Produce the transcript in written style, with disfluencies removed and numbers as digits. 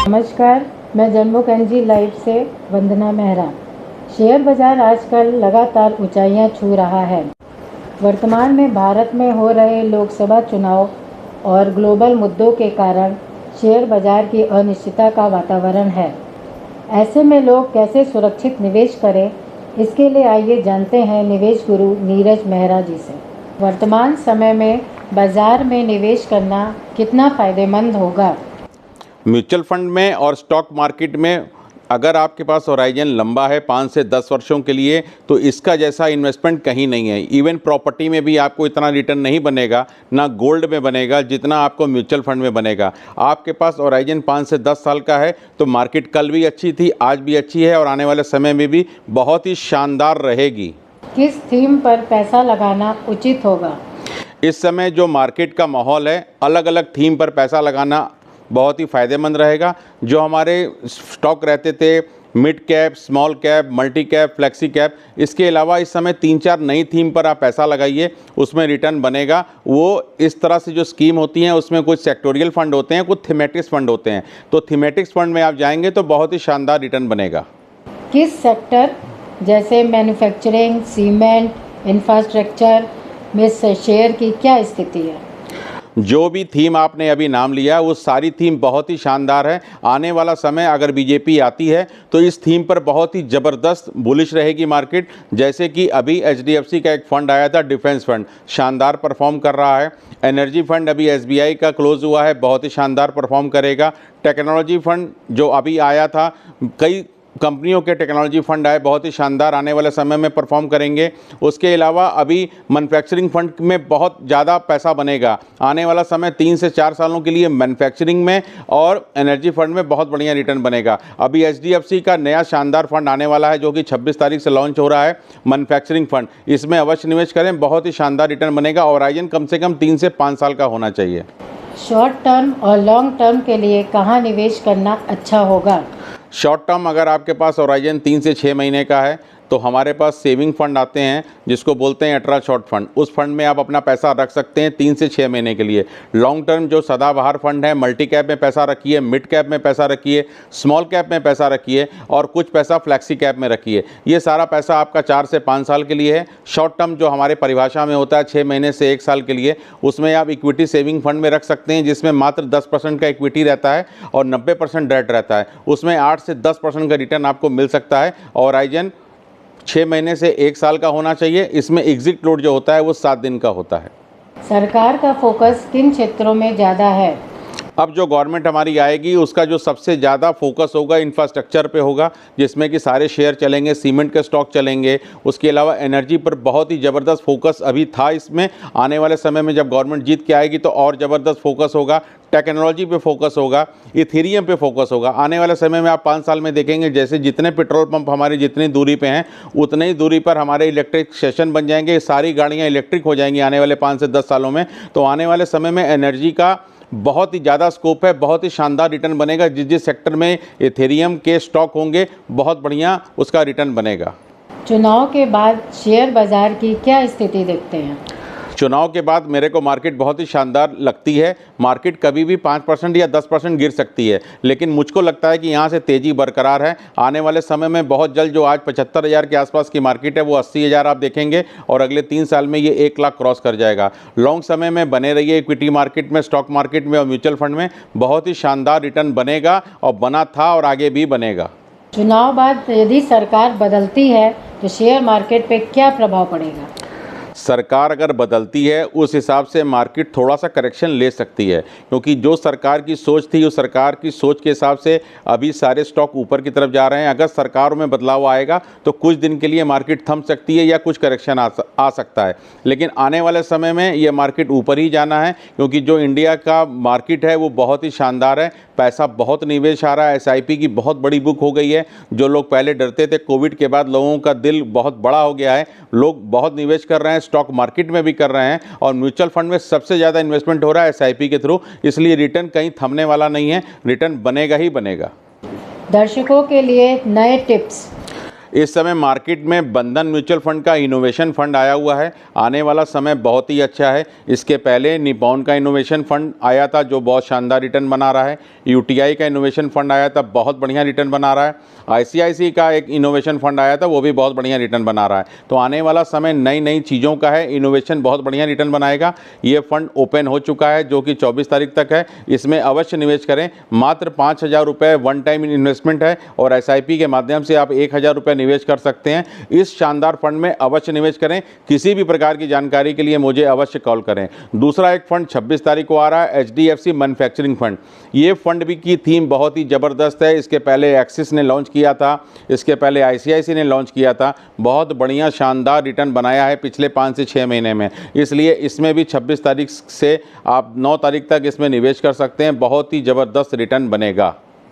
नमस्कार, मैं जन्मुख NG live से वंदना मेहरा। शेयर बाजार आजकल लगातार ऊंचाइयां छू रहा है। वर्तमान में भारत में हो रहे लोकसभा चुनाव और ग्लोबल मुद्दों के कारण शेयर बाजार की अनिश्चितता का वातावरण है। ऐसे में लोग कैसे सुरक्षित निवेश करें, इसके लिए आइए जानते हैं निवेश गुरु नीरज मेहरा जी से। वर्तमान समय में बाजार में निवेश करना कितना फ़ायदेमंद होगा? म्यूचुअल फंड में और स्टॉक मार्केट में अगर आपके पास होराइजन लंबा है 5 से 10 वर्षों के लिए, तो इसका जैसा इन्वेस्टमेंट कहीं नहीं है। इवन प्रॉपर्टी में भी आपको इतना रिटर्न नहीं बनेगा, ना गोल्ड में बनेगा जितना आपको म्यूचुअल फंड में बनेगा। आपके पास होराइजन 5 से 10 साल का है तो मार्केट कल भी अच्छी थी, आज भी अच्छी है और आने वाले समय में भी बहुत ही शानदार रहेगी। किस थीम पर पैसा लगाना उचित होगा? इस समय जो मार्केट का माहौल है, अलग अलग थीम पर पैसा लगाना बहुत ही फ़ायदेमंद रहेगा। जो हमारे स्टॉक रहते थे mid cap, small cap, multi cap, flexi cap, इसके अलावा इस समय 3-4 नई थीम पर आप पैसा लगाइए, उसमें रिटर्न बनेगा। वो इस तरह से जो स्कीम होती हैं उसमें कुछ सेक्टोरियल फंड होते हैं, कुछ थीमेटिक्स फंड होते हैं। तो थीमेटिक्स फंड में आप जाएंगे तो बहुत ही शानदार रिटर्न बनेगा। किस सेक्टर जैसे मैन्युफैक्चरिंग, सीमेंट, इंफ्रास्ट्रक्चर में शेयर की क्या स्थिति है? जो भी थीम आपने अभी नाम लिया वो सारी थीम बहुत ही शानदार है। आने वाला समय अगर बीजेपी आती है तो इस थीम पर बहुत ही ज़बरदस्त बुलिश रहेगी मार्केट। जैसे कि अभी एचडीएफसी का एक फ़ंड आया था, डिफेंस फंड, शानदार परफॉर्म कर रहा है। एनर्जी फंड अभी एसबीआई का क्लोज हुआ है, बहुत ही शानदार परफॉर्म करेगा। टेक्नोलॉजी फंड जो अभी आया था, कई कंपनियों के टेक्नोलॉजी फंड आए, बहुत ही शानदार आने वाले समय में परफॉर्म करेंगे। उसके अलावा अभी मैन्युफैक्चरिंग फंड में बहुत ज़्यादा पैसा बनेगा। आने वाला समय 3 से 4 सालों के लिए मैन्युफैक्चरिंग में और एनर्जी फंड में बहुत बढ़िया रिटर्न बनेगा। अभी एचडीएफसी का नया शानदार फंड आने वाला है जो कि 26 तारीख से लॉन्च हो रहा है, मैन्युफैक्चरिंग फंड। इसमें अवश्य निवेश करें, बहुत ही शानदार रिटर्न बनेगा। और होराइजन कम से कम 3 से 5 साल का होना चाहिए। शॉर्ट टर्म और लॉन्ग टर्म के लिए कहाँ निवेश करना अच्छा होगा? शॉर्ट टर्म अगर आपके पास होराइजन 3 से 6 महीने का है तो हमारे पास सेविंग फ़ंड आते हैं जिसको बोलते हैं अल्ट्रा शॉर्ट फंड। उस फंड में आप अपना पैसा रख सकते हैं 3 से 6 महीने के लिए। लॉन्ग टर्म जो सदाबहार फंड है, मल्टी कैप में पैसा रखिए, मिड कैप में पैसा रखिए, स्मॉल कैप में पैसा रखिए और कुछ पैसा फ्लैक्सी कैप में रखिए। ये सारा पैसा आपका 4 से 5 साल के लिए है। शॉर्ट टर्म जो हमारे परिभाषा में होता है 6 महीने से 1 साल के लिए, उसमें आप इक्विटी सेविंग फंड में रख सकते हैं जिसमें मात्र 10% का इक्विटी रहता है और 90% डेट रहता है। उसमें 8 से 10% का रिटर्न आपको मिल सकता है। और होराइजन 6 महीने से 1 साल का होना चाहिए। इसमें एग्जिट लोड जो होता है वो 7 दिन का होता है। सरकार का फोकस किन क्षेत्रों में ज़्यादा है? अब जो गवर्नमेंट हमारी आएगी उसका जो सबसे ज़्यादा फोकस होगा इंफ्रास्ट्रक्चर पे होगा, जिसमें कि सारे शेयर चलेंगे, सीमेंट के स्टॉक चलेंगे। उसके अलावा एनर्जी पर बहुत ही ज़बरदस्त फोकस अभी था। इसमें आने वाले समय में जब गवर्नमेंट जीत के आएगी तो और ज़बरदस्त फोकस होगा। टेक्नोलॉजी पे फोकस होगा, इथेरियम पे फोकस होगा। आने वाले समय में आप 5 साल में देखेंगे जैसे जितने पेट्रोल पंप हमारी जितनी दूरी पे हैं उतनी ही दूरी पर हमारे इलेक्ट्रिक स्टेशन बन जाएंगे। सारी गाड़ियाँ इलेक्ट्रिक हो जाएंगी आने वाले 5 से 10 सालों में। तो आने वाले समय में एनर्जी का बहुत ही ज़्यादा स्कोप है, बहुत ही शानदार रिटर्न बनेगा। जिस जिस सेक्टर में इथेरियम के स्टॉक होंगे बहुत बढ़िया उसका रिटर्न बनेगा। चुनाव के बाद शेयर बाजार की क्या स्थिति देखते हैं? चुनाव के बाद मेरे को मार्केट बहुत ही शानदार लगती है। मार्केट कभी भी 5% या 10% गिर सकती है, लेकिन मुझको लगता है कि यहाँ से तेज़ी बरकरार है। आने वाले समय में बहुत जल्द जो आज 75,000 के आसपास की मार्केट है वो 80,000 आप देखेंगे और अगले 3 साल में ये 1 लाख क्रॉस कर जाएगा। लॉन्ग समय में बने रहिए इक्विटी मार्केट में, स्टॉक मार्केट में और म्यूचुअल फंड में। बहुत ही शानदार रिटर्न बनेगा और बना था और आगे भी बनेगा। चुनाव बाद यदि सरकार बदलती है तो शेयर मार्केट पे क्या प्रभाव पड़ेगा? सरकार अगर बदलती है उस हिसाब से मार्केट थोड़ा सा करेक्शन ले सकती है, क्योंकि जो सरकार की सोच थी उस सरकार की सोच के हिसाब से अभी सारे स्टॉक ऊपर की तरफ जा रहे हैं। अगर सरकारों में बदलाव आएगा तो कुछ दिन के लिए मार्केट थम सकती है या कुछ करेक्शन आ सकता है, लेकिन आने वाले समय में ये मार्केट ऊपर ही जाना है क्योंकि जो इंडिया का मार्केट है वो बहुत ही शानदार है। पैसा बहुत निवेश आ रहा है, एसआईपी की बहुत बड़ी बुक हो गई है। जो लोग पहले डरते थे, कोविड के बाद लोगों का दिल बहुत बड़ा हो गया है, लोग बहुत निवेश कर रहे हैं, स्टॉक मार्केट में भी कर रहे हैं और म्यूचुअल फंड में सबसे ज़्यादा इन्वेस्टमेंट हो रहा है एसआईपी के थ्रू। इसलिए रिटर्न कहीं थमने वाला नहीं है, रिटर्न बनेगा ही बनेगा। दर्शकों के लिए नए टिप्स। इस समय मार्केट में बंधन म्यूचुअल फंड का इनोवेशन फंड आया हुआ है। आने वाला समय बहुत ही अच्छा है। इसके पहले निपॉन का इनोवेशन फंड आया था जो बहुत शानदार रिटर्न बना रहा है। यूटीआई का इनोवेशन फंड आया था, बहुत बढ़िया रिटर्न बना रहा है। आईसीआईसी का एक इनोवेशन फंड आया था, वो भी बहुत बढ़िया रिटर्न बना रहा है। तो आने वाला समय नई नई चीज़ों का है। इनोवेशन बहुत बढ़िया रिटर्न बनाएगा। ये फंड ओपन हो चुका है जो कि 24 तारीख तक है। इसमें अवश्य निवेश करें। मात्र 5,000 रुपये वन टाइम इन्वेस्टमेंट है और एसआईपी के माध्यम से आप 1,000 रुपये निवेश कर सकते हैं। इस शानदार फंड में अवश्य निवेश करें। किसी भी प्रकार की जानकारी के लिए मुझे अवश्य कॉल करें। दूसरा एक फंड 26 तारीख को आ रहा है, HDFC मैन्युफैक्चरिंग फंड। ये फंड भी की थीम बहुत ही ज़बरदस्त है। इसके पहले एक्सिस ने लॉन्च किया था, इसके पहले ICICI ने लॉन्च किया था। बहुत बढ़िया शानदार रिटर्न बनाया है पिछले 5 से 6 महीने में। इसलिए इसमें भी 26 तारीख से आप 9 तारीख तक इसमें निवेश कर सकते हैं। बहुत ही ज़बरदस्त रिटर्न बनेगा।